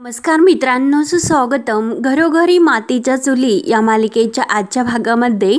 नमस्कार मित्रांनो, सुस्वागतम. घरोघरी मातीच्या चुली या मालिकेच्या आजच्या भागामध्ये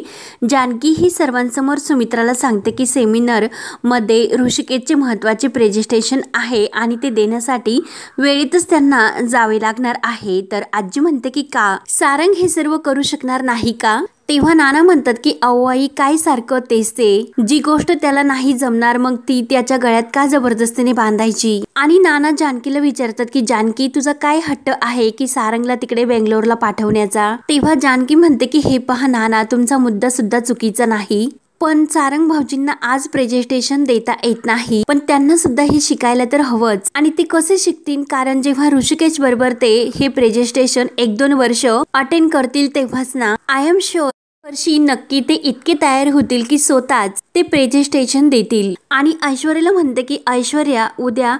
जानकी ही सर्वांसमोर सुमित्राला सांगते की सेमिनार मध्ये ऋषिकेशचे महत्त्वाचे प्रेझेंटेशन आहे आणि ते देण्यासाठी वेळेतच त्यांना जावे लागणार आहे. तर आजी म्हणते की का सारंग हे सर्व करू शकणार नाही का? तेव्हा नाना म्हणतात की आई काय सारखं तेच ते, जी गोष्ट त्याला नाही जमणार मग ती त्याच्या गळ्यात का जबरदस्तीने बांधायची. आणि नाना जानकीला विचारतात की जानकी तुझा काय हट्ट आहे की सारंगला तिकडे बेंगलोरला पाठवण्याचा. तेव्हा जानकी म्हणते की हे पहा नाना, तुमचा मुद्दा सुद्धा चुकीचा नाही, पण सारंग भाऊजींना आज प्रेझेंटेशन देता येत नाही, पण त्यांना सुद्धा हे शिकायला तर हवंच. आणि ते कसे शिकतील, कारण जेव्हा ऋषिकेश बरोबर ते हे प्रेझेंटेशन 1-2 वर्ष अटेंड करतील तेव्हाच ना आय एम शुअर वर्षी नक्की ते इतके तयार होतील की स्वतःच ते प्रेझेंटेशन देतील. आणि ऐश्वर्याला म्हणते की ऐश्वर्या उद्या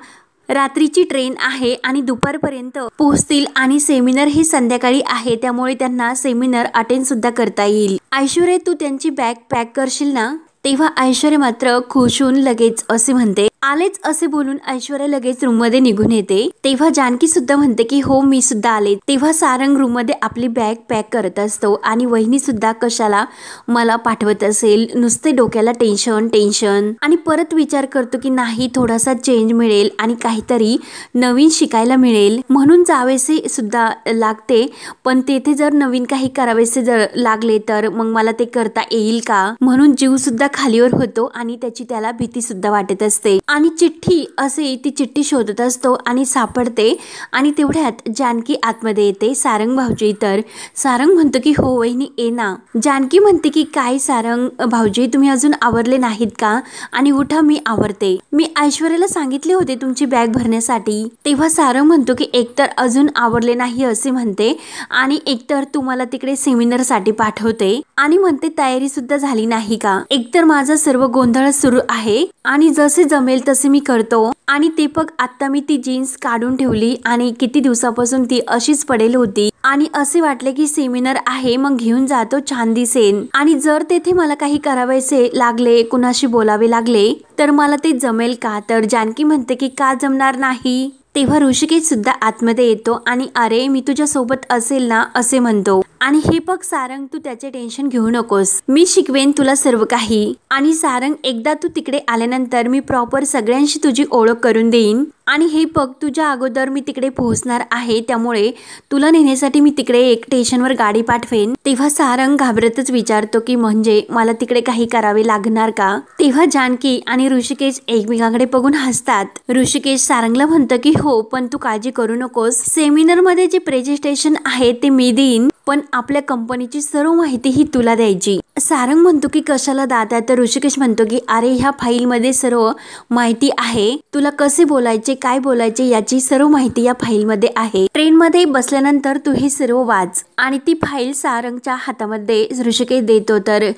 रात्रीची ट्रेन आहे आणि दुपारपर्यंत पोहोचतील आणि सेमिनार हे संध्याकाळी आहे, त्यामुळे त्यांना सेमिनार अटेंड सुद्धा करता येईल. ऐश्वर्या तू त्यांची बॅग पॅक करशील ना? तेव्हा ऐश्वर्या मात्र खुश होऊन लगेच असे म्हणते आलेच असे बोलून ऐश्वर्या लगेच रूम मध्ये निघून येते. तेव्हा जानकी सुद्धा म्हणते की हो मी सुद्धा आले. तेव्हा सारंग रूम मध्ये आपली बॅग पॅक करत असतो आणि वहिनी सुद्धा कशाला मला पाठवत असेल, नुसते डोक्याला टेन्शन आणि परत विचार करतो की नाही थोडासा चेंज मिळेल आणि काहीतरी नवीन शिकायला मिळेल म्हणून जावेसे सुद्धा लागते, पण तेथे जर नवीन काही करावेसे जर लागले तर मग मला ते करता येईल का, म्हणून जीव सुद्धा खालीवर होतो आणि त्याची त्याला भीती सुद्धा वाटत असते. आणि चिठ्ठी असे ती चिठ्ठी शोधत असतो आणि सापडते आणि तेवढ्यात जानकी आतमध्ये येते. सारंग भाऊजी तर सारंग म्हणतो की हो वहिनी ये ना. जानकी म्हणते की काय सारंग भाऊजी तुम्ही अजून आवरले नाहीत का? आणि उठा मी आवरते, मी ऐश्वर्याला सांगितले होते तुमची बॅग भरण्यासाठी. तेव्हा सारंग म्हणतो की एकतर अजून आवरले नाही असे म्हणते आणि एकतर तुम्हाला तिकडे सेमिनार साठी पाठवते आणि म्हणते तयारी सुद्धा झाली नाही का? एकतर माझा सर्व गोंधळ सुरू आहे आणि जसे जमेल तसे मी करतो. आणि दीपक आता मी ती जीन्स काढून ठेवली आणि किती दिवसापासून ती अशीच पडेल होती आणि असे वाटले की सेमिनार आहे मग घेऊन जातो, छान दिसेल. आणि जर तेथे मला काही करावायचे लागले, कुणाशी बोलावे लागले तर मला ते जमेल का? तर जानकी म्हणते की का जमणार नाही. तेव्हा ऋषिकेश सुद्धा आतमध्ये येतो आणि अरे मी तुझ्या सोबत असेल ना असे म्हणतो. आणि हे बघ सारंग तू त्याचे टेन्शन घेऊ नकोस, मी शिकवेन तुला सर्व काही. आणि सारंग एकदा तू तिकडे आल्यानंतर मी प्रॉपर सगळ्यांशी तुझी ओळख करून देईन. आणि हे बघ तुझ्या अगोदर मी तिकडे पोहोचणार आहे, त्यामुळे तुला नेण्यासाठी मी तिकडे एक स्टेशनवर गाडी पाठवेन. तेव्हा सारंग घाबरतच विचारतो की म्हणजे मला तिकडे काही करावे लागणार का? तेव्हा जानकी आणि ऋषिकेश एकमेकांकडे बघून हसतात. ऋषिकेश सारंगला म्हणतो की हो पण तू काळजी करू नकोस, सेमिनार मध्ये जे प्रेझेंटेशन आहे ते मी देईन, पण आपल्या कंपनीची सर्व माहिती ही तुला द्यायची. सारंग म्हणतो की कशाला दादा? तर ऋषिकेश म्हणतो की अरे ह्या फाईल मध्ये सर्व माहिती आहे, तुला कसे बोलायचे काय बोलायचे याची सर्व माहिती या फाईल मध्ये आहे. ट्रेन मध्ये बसल्यानंतर तू हे सर्व वाच. आणि ती फाईल सारंगच्या हातामध्ये ऋषिकेश देतो. तर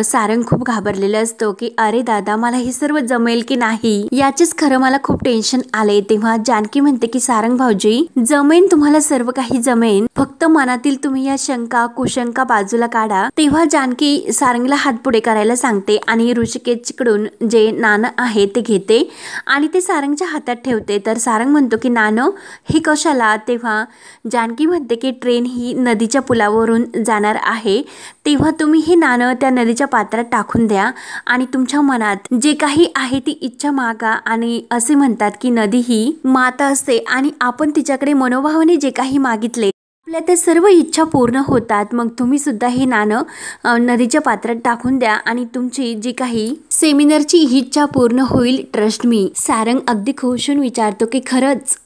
सारंग खूप घाबरलेला असतो की अरे दादा मला हे सर्व जमेल की नाही याचेच खरं मला खूप टेन्शन आले. तेव्हा जानकी म्हणते की सारंग भाऊजी जमेन, तुम्हाला सर्व काही जमेन, फक्त मनातील तुम्ही या शंका कुशंका बाजूला काढा. तेव्हा जानकी सारंगला हात पुढे करायला सांगते आणि ऋषिकेशकडून जे नाणं आहे ते घेते आणि ते सारंगच्या हातात ठेवते. तर सारंग म्हणतो की नाणं हे कशाला? तेव्हा जानकी म्हणते की ट्रेन ही नदीच्या पुलावरून जाणार आहे, तेव्हा तुम्ही हे नाणं त्या नदीच्या पात्रात टाकून द्या आणि तुमच्या मनात जे काही आहे ती इच्छा मागा. आणि असे म्हणतात की नदी ही माता असते आणि आपण तिच्याकडे मनोभावाने जे काही मागितले आपल्या त्या सर्व इच्छा पूर्ण होतात. मग तुम्ही सुद्धा हे नाणं नदीच्या पात्रात टाकून द्या आणि तुमची जी काही सेमिनारची इच्छा पूर्ण होईल, ट्रस्ट मी. सारंग अगदी खुश होऊन विचारतो की खरंच?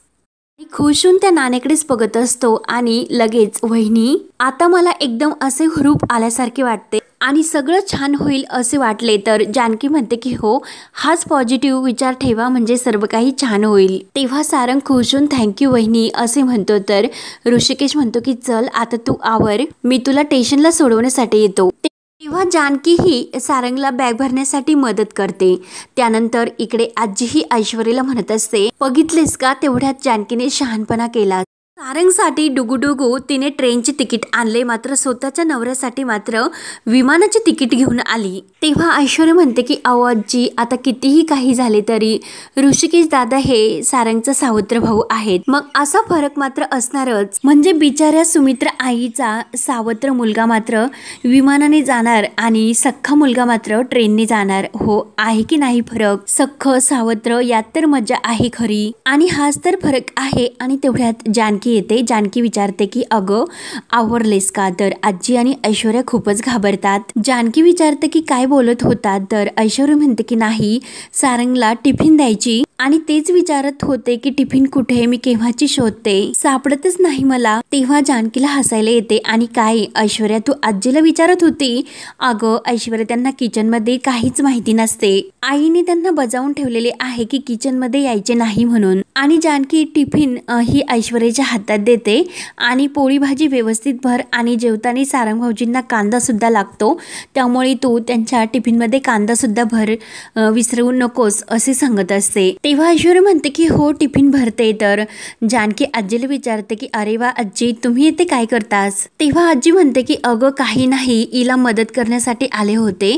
खुश होऊन त्या नाण्याकडेच बघत असतो आणि लगेच वहिनी आता मला एकदम असे हुरूप आल्यासारखे वाटते आणि सगळं छान होईल असे वाटले. तर जानकी म्हणते की हो हाच पॉझिटिव्ह विचार ठेवा म्हणजे सर्व काही छान होईल. तेव्हा सारंग खुश होऊन थँक्यू वहिनी असे म्हणतो. तर ऋषिकेश म्हणतो की चल आता तू आवर, मी तुला स्टेशनला सोडवण्यासाठी येतो. तेव्हा जानकी ही सारंगला बॅग भरण्यासाठी मदत करते. त्यानंतर इकडे आजी ही ऐश्वर्याला म्हणत असते बघितलेस का तेवढ्यात जानकीने शहाणपणा केला. सारंगसाठी डुगुडुगू तिने ट्रेनचे तिकीट आणले, मात्र स्वतःच्या नवऱ्यासाठी मात्र विमानाचे तिकीट घेऊन आली। तेव्हा ऐश्वर्या म्हणते की अहो आजी, आता कितीही काही झाले तरी ऋषिकेश दादा हे सारंगचा सावत्र भाऊ आहेत, मग असा फरक मात्र असणारच। म्हणजे बिचाऱ्या सुमित्रा आईचा सावत्र मुलगा मात्र विमानाने जाणार आणि सख्खा मुलगा मात्र ट्रेनने जाणार। हो, आहे की नाही फरक? सख्ख सावत्र यात तर मजा आहे खरी, आणि हाच तर फरक आहे। आणि तेवढ्यात जानकी येते। जानकी विचारते की अगं आवरलेस का? तर आजी आणि ऐश्वर्या खूपच घाबरतात। जानकी विचारते की काय बोलत होता? तर ऐश्वर्या म्हणते की नाही, सारंगला टिफिन द्यायची आणि तेच विचारत होते की टिफिन कुठे, मी केव्हाची शोधते, सापडतच नाही मला। तेव्हा जानकीला हसायला येते आणि काय ऐश्वर्या, तू आजीला विचारत होती? अगं ऐश्वर्या, त्यांना किचन मध्ये काहीच माहिती नसते, आईने त्यांना बजावून ठेवलेले आहे की किचन मध्ये यायचे नाही म्हणून। आणि जानकी टिफिन ही ऐश्वर्याच्या हातात देते आणि पोळी भाजी व्यवस्थित भर, आणि जेवताना सारंग भाऊजींना कांदा सुद्धा लागतो, त्यामुळे तू त्यांच्या टिफिन मध्ये कांदा सुद्धा भर, विसरू नकोस असे सांगत असते। तेव्हा ऐश्वर्या म्हणते की हो टिफिन भरते। तर जानकी आजीला विचारते की अरे वा आजी, तुम्ही इथे काय करतास? तेव्हा आजी म्हणते की अगं काही नाही, हिला मदत करण्यासाठी आले होते।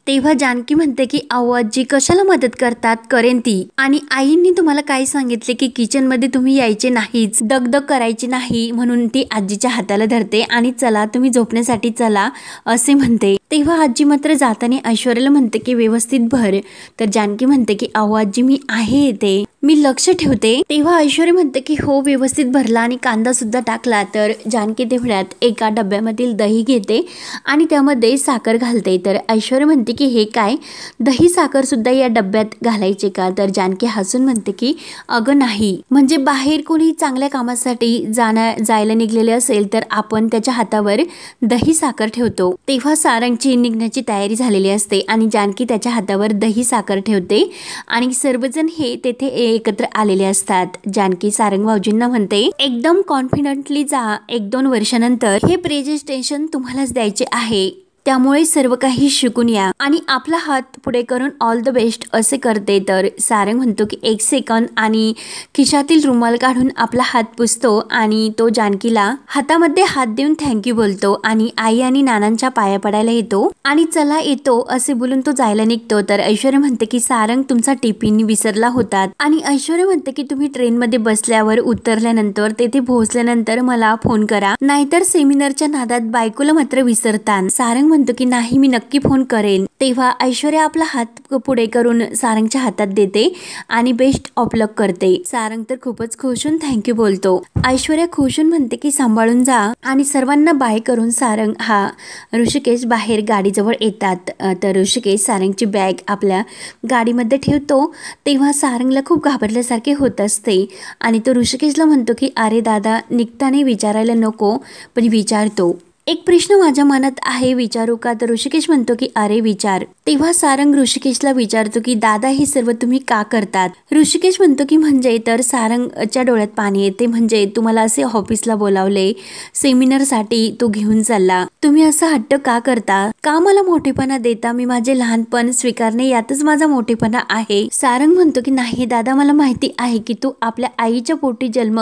तेव्हा जानकी म्हणते की अहो आजी, कशाला मदत करतात? करेन ती। आणि आईंनी तुम्हाला काय सांगितले की किचन मध्ये तुम्ही यायचे नाहीच, दगदग करायची नाही, म्हणून ती आजीच्या हाताला धरते आणि चला तुम्ही झोपण्यासाठी चला असे म्हणते। तेव्हा आजी मात्र जाताना ऐश्वर्याला म्हणते की व्यवस्थित भर। तर जानकी म्हणते की अहो आजी, मी आहे येते, मी लक्ष ठेवते। तेव्हा ऐश्वर्या म्हणते की हो व्यवस्थित भरला आणि कांदा सुद्धा टाकला। तर जानकी तेवढ्यात एका डब्यामधील दही घेते आणि त्यामध्ये साखर घालते। तर ऐश्वर्या म्हणते की हे काय, दही साखर सुद्धा या डब्यात घालायचे का? तर जानकी हसून म्हणते की अगं नाही, म्हणजे बाहेर कोणी चांगल्या कामासाठी जायला निघलेले असेल तर आपण त्याच्या हातावर दही साखर ठेवतो। तेव्हा सारंगची निघण्याची तयारी झालेली असते आणि जानकी त्याच्या हातावर दही साखर ठेवते आणि सर्वजण हे तेथे एकत्र आलेले असतात। जानकी सारंग भाऊजींना म्हणते एकदम कॉन्फिडंटली जा, 1-2 वर्षानंतर हे प्रेझेंटेशन तुम्हालाच द्यायचे आहे, त्यामुळे सर्व काही शिकून या आणि आपला हात पुढे करून ऑल द बेस्ट असे करते। तर सारंग म्हणतो की 1 सेकंद, आणि खिशातील रुमाल काढून आपला हात पुसतो आणि तो जानकीला हातामध्ये हात देऊन थँक्यू बोलतो आणि आई आणि नानांच्या पाया पडायला येतो आणि चला येतो असे बोलून तो जायला निघतो। तर ऐश्वर्या म्हणते की सारंग, तुमचा टिफिन विसरला होता। आणि ऐश्वर्या म्हणते की तुम्ही ट्रेन मध्ये बसल्यावर उतरल्यानंतर तेथे पोहोचल्यानंतर मला फोन करा, नाहीतर सेमिनारच्या नादात बायकोला मात्र विसरता। सारंग म्हणतो की नाही, मी नक्की फोन करेन। तेव्हा ऐश्वर्या आपला हात पुढे करून सारंगच्या हातात देते आणि बेस्ट ऑफ लक करते। सारंग तर खूपच खुश होऊन थँक्यू बोलतो। ऐश्वर्या खुश होऊन म्हणते की सांभाळून जा, आणि सर्वांना बाय करून सारंग हा ऋषिकेश बाहेर गाडीजवळ येतात। तर ऋषिकेश सारंगची बॅग आपल्या गाडीमध्ये ठेवतो। तेव्हा सारंगला खूप घाबरल्यासारखे होत असते आणि तो ऋषिकेशला म्हणतो की अरे दादा, निघताना विचारायला नको, पण विचारतो, एक प्रश्न माझ्या मनात आहे, विचारू का? तर ऋषिकेश म्हणतो की अरे विचार। तेव्हा सारंग ऋषिकेशला विचारतो की दादा, हे सर्व तुम्ही का करतात? ऋषिकेश म्हणतो की म्हणजे? तर सारंगच्या डोळ्यात पाणी येते, म्हणजे तुम्हाला असे ऑफिसला बोलावले, सेमिनार साठी तो घेऊन चालला, तुम्ही असा हट्ट का करता? का मला मोठेपणा देता? मी माझे लहानपण स्वीकारणे यातच माझा मोठेपणा आहे। सारंग म्हणतो की नाही दादा, मला माहिती आहे की तू आपल्या आईच्या पोटी जन्म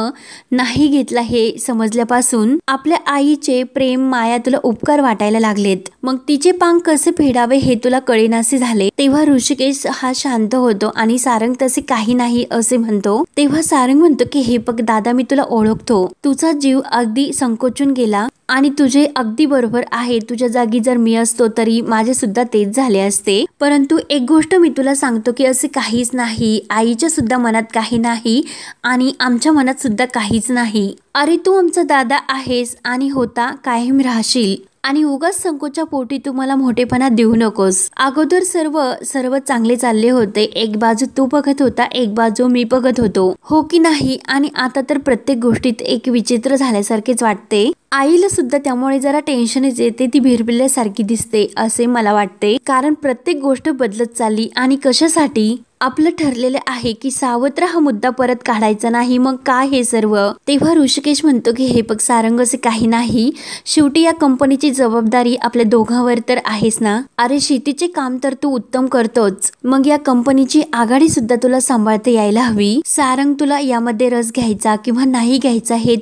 नाही घेतला, हे समजल्यापासून आपल्या आईचे प्रेम माया तुला उपकार वाटायला लागलेत, मग तिचे पांग कसे फेडावे हे तुला कळेनासे झाले। तेव्हा ऋषिकेश हा शांत होतो आणि सारंग तसे काही नाही असे म्हणतो। तेव्हा सारंग म्हणतो की हे बघ दादा, मी तुला ओळखतो, तुझा जीव अगदी संकोचून गेला आणि तुझे अगदी बरोबर आहे, तुझ्या जागी जर मी असतो तरी माझे सुद्धा तेच झाले असते। परंतु एक गोष्ट मी तुला सांगतो की असे काहीच नाही, आईच्या सुद्धा मनात काही नाही आणि आमच्या मनात सुद्धा काहीच नाही। अरे तू आमचा दादा आहेस आणि होता कायम राहशील, आणि उगाच संकोच्या पोटी तू मला मोठेपणा देऊ नकोस। अगोदर सर्व चांगले चालले होते, एक बाजू तू बघत होता, एक बाजू मी बघत होतो, हो की नाही? आणि आता तर प्रत्येक गोष्टीत एक विचित्र झाल्यासारखेच वाटते। आईला सुद्धा त्यामुळे जरा टेन्शनच येते, ती भिरभिरल्यासारखी दिसते असे मला वाटते, कारण प्रत्येक गोष्ट बदलत चालली आणि कशासाठी आपलं ठरलेलं आहे की सावत्र हा मुद्दा परत काढायचा नाही, मग काय हे सर्व. तेव्हा ऋषिकेश म्हणतो की हे बघ सारंग, असे काही नाही, शेवटी या कंपनीची जबाबदारी आपल्या दोघांवर तर आहेच ना. अरे शेतीचे काम तर तू उत्तम करतोच, मग या कंपनीची आघाडी सुद्धा तुला सांभाळता यायला हवी. सारंग, तुला यामध्ये रस घ्यायचा किंवा नाही घ्यायचा हे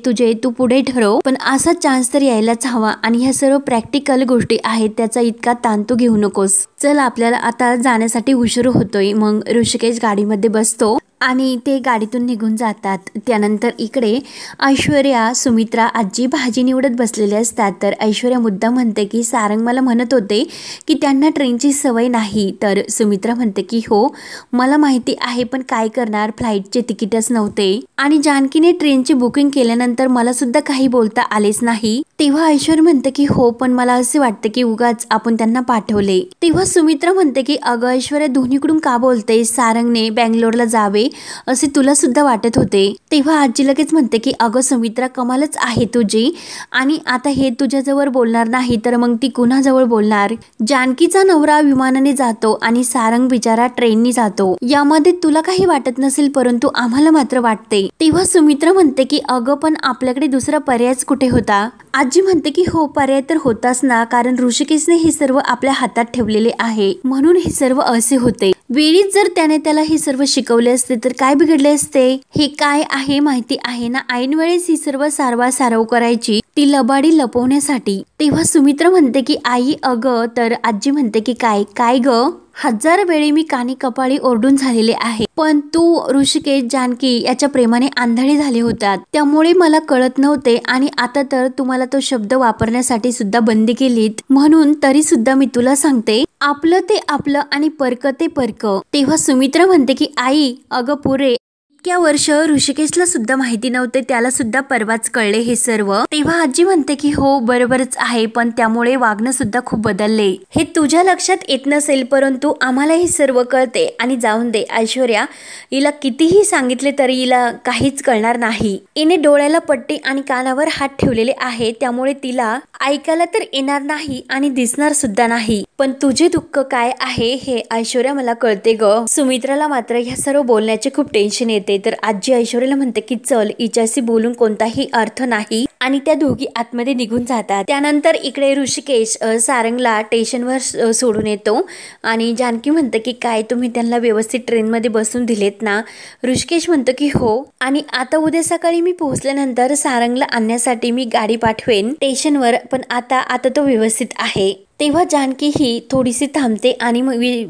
तू पुढे ठरव, पण असा चान्स तर यायलाच हवा. आणि ह्या सर्व प्रॅक्टिकल गोष्टी आहेत, त्याचा इतका ताण तू घेऊ नकोस. चल आपल्याला आता जाण्यासाठी उशीर होतोय. मग ऋषिकेश गाडीमध्ये बसतो आणि ते गाडीतून निघून जातात. त्यानंतर इकडे ऐश्वर्या, सुमित्रा आजी भाजी निवडत बसलेले असतात. तर ऐश्वर्या मुद्दा म्हणते की सारंग मला म्हणत होते की त्यांना ट्रेनची सवय नाही. तर सुमित्रा म्हणते की हो मला माहिती आहे, पण काय करणार, फ्लाईटचे तिकीटच नव्हते आणि जानकीने ट्रेनची बुकिंग केल्यानंतर मला सुद्धा काही बोलता आलेच नाही. तेव्हा ऐश्वर्या म्हणते की हो, पण मला असे वाटते की उगाच आपण त्यांना पाठवले. तेव्हा सुमित्रा म्हणते की अगं ऐश्वर्या, दोन्हीकडून का बोलते, सारंगने बँगलोरला जावे असे तुला सुद्धा वाटत होते. तेव्हा आजी लगेच म्हणते की अगं सुमित्रा, कमालच आहे तुझी, आणि आता हे तुझ्याजवळ बोलणार नाही तर मग ती कुणाजवळ बोलणार. जानकीचा नवरा विमानाने जातो आणि सारंग बिचारा ट्रेननी जातो, यामध्ये तुला काही वाटत नसेल, परंतु आम्हाला मात्र वाटते. तेव्हा सुमित्रा म्हणते की अगं पण आपल्याकडे दुसरा पर्यायच कुठे होता. आजी म्हणते की हो, पर्याय तर होताच ना, कारण ऋषिकेशने हे सर्व आपल्या हातात ठेवलेले आहे म्हणून हे सर्व असे होते. वेळीच जर त्याने त्याला हे सर्व शिकवले असते तर काय बिघडले असते. हे काय आहे माहिती आहे ना, ऐन वेळेस ही सर्व सारवासारव करायची ती लबाडी लपवण्यासाठी. तेव्हा सुमित्रा म्हणते की आई अगं, तर आजी म्हणते की काय काय ग, 1000 वेळी मी कानी कपाळी ओरडून झालेले आहे, पण तू ऋषिकेश जानकी याच्या प्रेमाने आंधळे झाले होतात, त्यामुळे मला कळत नव्हते, आणि आता तर तुम्हाला तो शब्द वापरण्यासाठी सुद्धा बंदी केलीत, म्हणून तरी सुद्धा मी तुला सांगते, आपलं ते आपलं आणि परक ते परक. तेव्हा सुमित्रा म्हणते की आई अगं पुरे इतक्या वर्ष ऋषिकेशला सुद्धा माहिती नव्हते, त्याला सुद्धा परवाच कळले हे सर्व. तेव्हा आजी म्हणते की हो बरोबरच आहे, पण त्यामुळे वागणं सुद्धा खूप बदलले. हे तुझ्या लक्षात येत नसेल, परंतु आम्हाला हे सर्व कळते. आणि जाऊन दे ऐश्वर्या, हिला कितीही सांगितले तरी हिला काहीच कळणार नाही. हिने डोळ्याला पट्टी आणि कानावर हात ठेवलेले आहे, त्यामुळे तिला ऐकायला तर येणार नाही आणि दिसणार सुद्धा नाही. पण तुझे दुःख काय आहे हे ऐश्वर्या मला कळते ग. सुमित्राला मात्र ह्या सर्व बोलण्याचे खूप टेन्शन येते. तर आजी ऐश्वर्याला म्हणते की चल, हिच्याशी बोलून कोणताही अर्थ नाही, आणि त्या दोघी आतमध्ये निघून जातात. त्यानंतर इकडे ऋषिकेश सारंगला स्टेशनवर सोडून येतो आणि जानकी म्हणते की काय तुम्ही त्यांना व्यवस्थित ट्रेनमध्ये बसून दिलेत ना. ऋषिकेश म्हणतो की हो, आणि आता उद्या सकाळी मी पोहोचल्यानंतर सारंगला आणण्यासाठी मी गाडी पाठवेन स्टेशनवर, पण आता तो व्यवस्थित आहे. तेव्हा जानकी ही थोडीशी थांबते आणि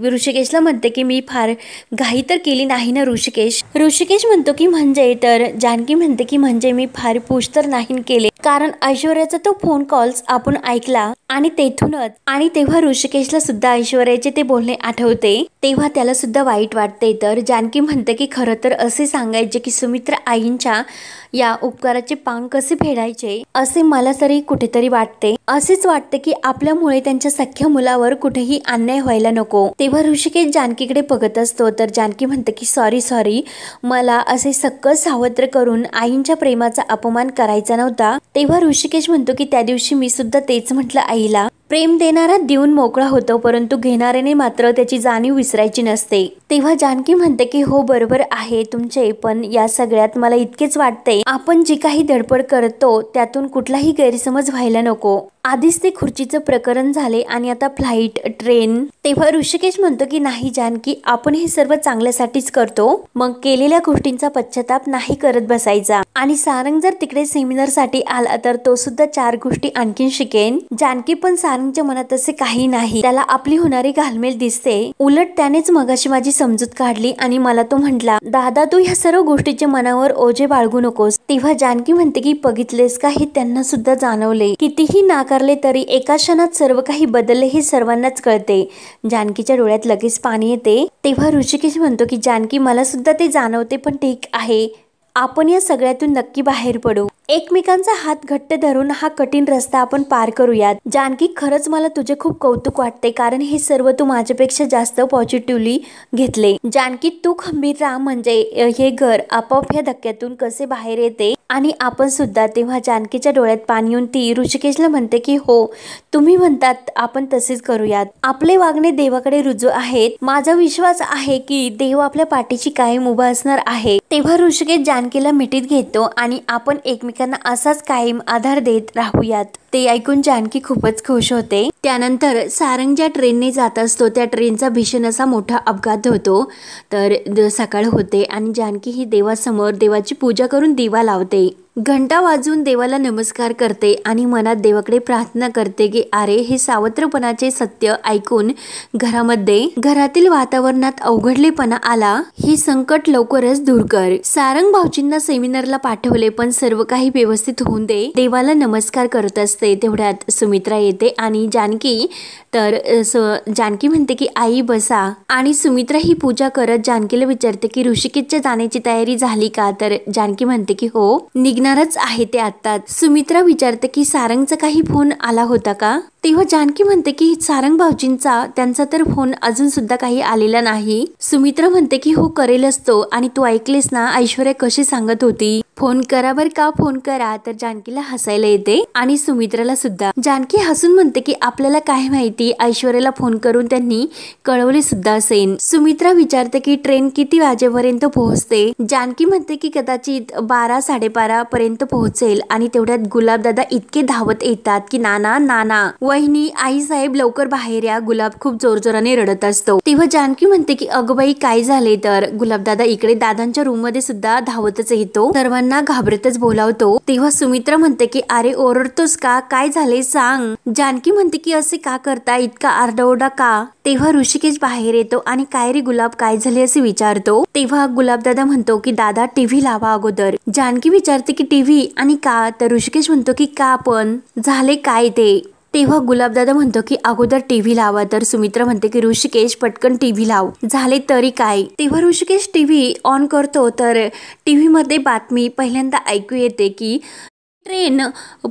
ऋषिकेशला म्हणते की मी फार घाई तर केली नाही ना ऋषिकेश. ऋषिकेश म्हणतो की म्हणजे, तर जानकी म्हणते की म्हणजे मी फार पुश तर नाही केले, कारण ऐश्वर्याचा तो फोन कॉल्स आपण ऐकला आणि तेथूनच. आणि तेव्हा ऋषिकेशला सुद्धा ऐश्वर्याचे ते बोलणे आठवते, तेव्हा त्याला सुद्धा वाईट वाटते. तर जानकी म्हणते की खरं तर असे सांगायचे की सुमित्रा आईंच्या या उपकाराचे पांग कसे फेडायचे असे मला तरी कुठेतरी वाटते. असेच वाटते की आपल्यामुळे त्यांच्या सख्या मुलावर कुठेही अन्याय व्हायला नको. तेव्हा ऋषिकेश जानकीकडे बघत असतो. तर जानकी म्हणते की सॉरी, मला असे सक्क सावत्र करून आईंच्या प्रेमाचा अपमान करायचा नव्हता. तेव्हा ऋषिकेश म्हणतो की त्या दिवशी मी सुद्धा तेच म्हटलं आईला, प्रेम देणारा देऊन मोकळा होतो, परंतु घेणाऱ्याने मात्र त्याची जाणीव विसरायची नसते. तेव्हा जानकी म्हणते की हो बरोबर आहे तुमचे, पण या सगळ्यात मला इतकेच वाटते आपण जी काही धडपड करतो त्यातून कुठलाही गैरसमज व्हायला नको. आधीच ते खुर्चीचं प्रकरण झाले आणि आता फ्लाईट, ट्रेन. तेव्हा ऋषिकेश म्हणतो की नाही जानकी, आपण हे सर्व चांगल्यासाठीच करतो, मग केलेल्या गोष्टींचा पश्चाताप नाही करत बसायचा. आणि सारंग जर तिकडे सेमिनार साठी आला तर तो सुद्धा 4 गोष्टी आणखीन शिकेन. जानकी पण सारंगच्या मनात असे काही नाही, त्याला आपली होणारी घालमेल दिसते. उलट त्यानेच मगाशी माझी समजूत काढली आणि मला तो म्हटला, दादा तू ह्या सर्व गोष्टीच्या मनावर ओझे बाळगू नकोस. तेव्हा जानकी म्हणते की बघितलेस का, हे त्यांना सुद्धा जाणवले. कितीही नाकारले तरी एका क्षणात सर्व काही बदलले हे सर्वांनाच कळते. जानकीच्या डोळ्यात लगेच पाणी येते. तेव्हा ऋषिकेश म्हणतो की जानकी मला सुद्धा ते जाणवते, पण ठीक आहे, आपण या सगळ्यातून नक्की बाहेर पडू. एकमेकांचा हात घट्ट धरून हा कठीण रस्ता आपण पार करूयात. जानकी, खरंच मला तुझे खूप कौतुक वाटते, कारण हे सर्व तू माझ्यापेक्षा जास्त पॉझिटिव्हली घेतले. जानकी, तू खंबीर राहा, म्हणजे हे घर आपोआप या धक्क्यातून कसे बाहेर येते आणि आपण सुद्धा. तेव्हा जानकीच्या डोळ्यात पाणी येऊन ती ऋषिकेशला म्हणते की हो, तुम्ही म्हणतात आपण तसेच करूयात. आपले वागणे देवाकडे रुजू आहेत. माझा विश्वास आहे की देव आपल्या पाठीशी कायम उभा असणार आहे. तेव्हा ऋषिकेश जानकीला मिठीत घेतो आणि आपण एकमेकांना असाच कायम आधार देत राहूयात. ते ऐकून जानकी खूपच खुश होते. त्यानंतर सारंग ज्या ट्रेनने जात असतो त्या ट्रेनचा भीषण असा मोठा अपघात होतो. तर सकाळ होते आणि जानकी ही देवासमोर देवाची पूजा करून दिवा लावते. घंटा वाजून देवाला नमस्कार करते आणि मनात देवाकडे प्रार्थना करते की अरे, हे सावत्रपणाचे सत्य ऐकून घरातील वातावरणात अवघडलेपणा आला, ही संकट लवकरच दूर कर. सारंग भाऊजींना सेमिनारला पाठवले, पण सर्व काही व्यवस्थित होऊन दे. देवाला नमस्कार करत असते. तेवढ्यात सुमित्रा येते आणि जानकी म्हणते की आई बसा. आणि सुमित्रा ही पूजा करत जानकीला विचारते की ऋषिकेशच्या जाण्याची तयारी झाली का. तर जानकी म्हणते की हो, निघणारच आहे ते आत्ताच. सुमित्रा विचारते की सारंगचा काही फोन आला होता का. तेव्हा जानकी म्हणते की सारंग भाऊजींचा त्यांचा तर फोन अजून सुद्धा काही आलेला नाही. सुमित्रा म्हणते की हो, करेलच तो. आणि तू ऐकलेस ना ऐश्वर्या कशी सांगत होती, फोन करा बर का, फोन करा. तर जानकीला हसायला येते आणि सुमित्राला सुद्धा. जानकी हसून म्हणते की आपल्याला काय माहिती, ऐश्वर्याला फोन करून त्यांनी कळवले सुद्धा असेल. सुमित्रा विचारते की ट्रेन किती वाजेपर्यंत पोहोचते. जानकी म्हणते की कदाचित 12-12:30 पर्यंत पोहोचेल. आणि तेवढ्यात गुलाबदादा इतके धावत येतात की नाना, वहिनी, आई साहेब लवकर बाहेर या. गुलाब खूप जोरजोराने रडत असतो. तेव्हा जानकी म्हणते की अगं बाई, काय झाले. तर गुलाबदादा इकडे दादांच्या रूम मध्ये सुद्धा धावतच येतो. सर्वांना घाबरतच बोलावतो. तेव्हा सुमित्रा म्हणते की अरे, ओरडतोस का, काय झाले सांग. जानकी म्हणते की असे का करता, इतका आरडाओरडा का. तेव्हा ऋषिकेश बाहेर येतो आणि काय रे गुलाब, काय झाले असे विचारतो. तेव्हा गुलाबदादा म्हणतो की दादा टीव्ही लावा अगोदर. जानकी विचारते की टीव्ही आणि का. तर ऋषिकेश म्हणतो की का पण, झाले काय ते. तेव्हा गुलाबदादा म्हणतो की अगोदर टीव्ही लावा. तर सुमित्रा म्हणते की ऋषिकेश पटकन टीव्ही लाव, झाले तरी काय. तेव्हा ऋषिकेश टीव्ही ऑन करतो. तर टीव्ही मध्ये बातमी पहिल्यांदा ऐकू येते की ट्रेन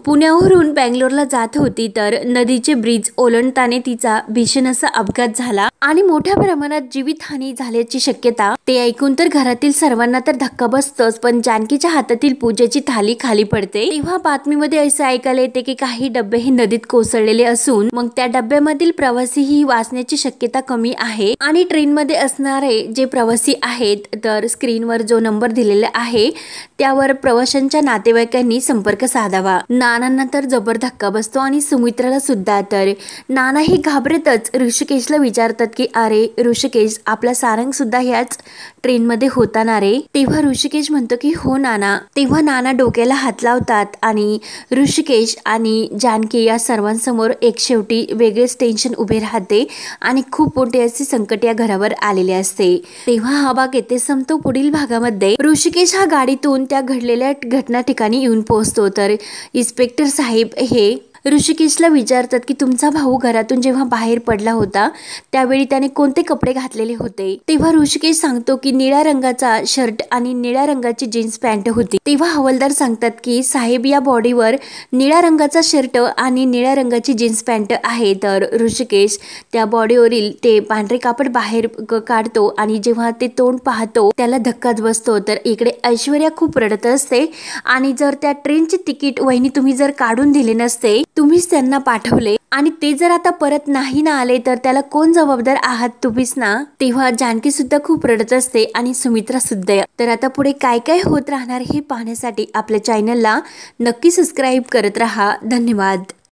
पुण्यावरून बँगलोरला जात होती. तर नदीचे ब्रिज ओलांडताना तिचा भीषण असा अपघात झाला आणि मोठ्या प्रमाणात जीवितहानी झाल्याची शक्यता. ते ऐकून तर घरातील सर्वांना तर धक्का बसतोच, पण जानकीच्या हातातील पूजेची थाली खाली पडते. तेव्हा बातमीमध्ये असं ऐकायला येते की काही डबे हे नदीत कोसळलेले असून मग त्या डब्यामधील प्रवासीही वाचण्याची शक्यता कमी आहे. आणि ट्रेन मध्ये असणारे जे प्रवासी आहेत, तर स्क्रीनवर जो नंबर दिलेला आहे त्यावर प्रवाशांच्या नातेवाईकांनी संपर्क साधावा. नानांना तर जबर धक्का बसतो आणि सुमित्राला सुद्धा. तर नाना हे घाबरतच ऋषिकेशला विचारतात की अरे ऋषिकेश, आपला सारंग सुद्धा ह्याच ट्रेन मध्ये होता ना रे. तेव्हा ऋषिकेश म्हणतो की हो नाना. तेव्हा नाना डोक्याला हात लावतात आणि ऋषिकेश आणि जानकी या सर्वांसमोर एक शेवटी वेगळेच टेन्शन उभे राहते आणि खूप मोठे असे संकट या घरावर आलेले असते. तेव्हा हा भाग येथे संपतो. पुढील भागामध्ये ऋषिकेश हा गाडीतून त्या घडलेल्या घटना ठिकाणी येऊन पोहोचतो. तर इन्स्पेक्टर साहेब हे ऋषिकेशला विचारतात की तुमचा भाऊ घरातून जेव्हा बाहेर पडला होता त्यावेळी त्याने कोणते कपडे घातलेले होते. तेव्हा ऋषिकेश सांगतो की निळ्या रंगाचा शर्ट आणि निळ्या रंगाची जीन्स पॅन्ट होती. तेव्हा हवालदार सांगतात की साहेब, या बॉडीवर निळ्या रंगाचा शर्ट आणि निळ्या रंगाची जीन्स पॅन्ट आहे. तर ऋषिकेश त्या बॉडीवरील ते पांढरे कापड बाहेर काढतो आणि जेव्हा ते तोंड पाहतो त्याला धक्काच बसतो. तर इकडे ऐश्वर्या खूप रडत असते आणि जर त्या ट्रेनचे तिकीट वहिनी तुम्ही जर काढून दिले नसते, तुम्हीच त्यांना पाठवले आणि ते जर आता परत नाही ना आले तर त्याला कोण जबाबदार आहात, तुम्हीच ना. तेव्हा जानकी सुद्धा खूप रडत असते आणि सुमित्रा सुद्धा. तर आता पुढे काय काय होत राहणार हे पाहण्यासाठी आपल्या चॅनलला नक्की सबस्क्राईब करत राहा. धन्यवाद.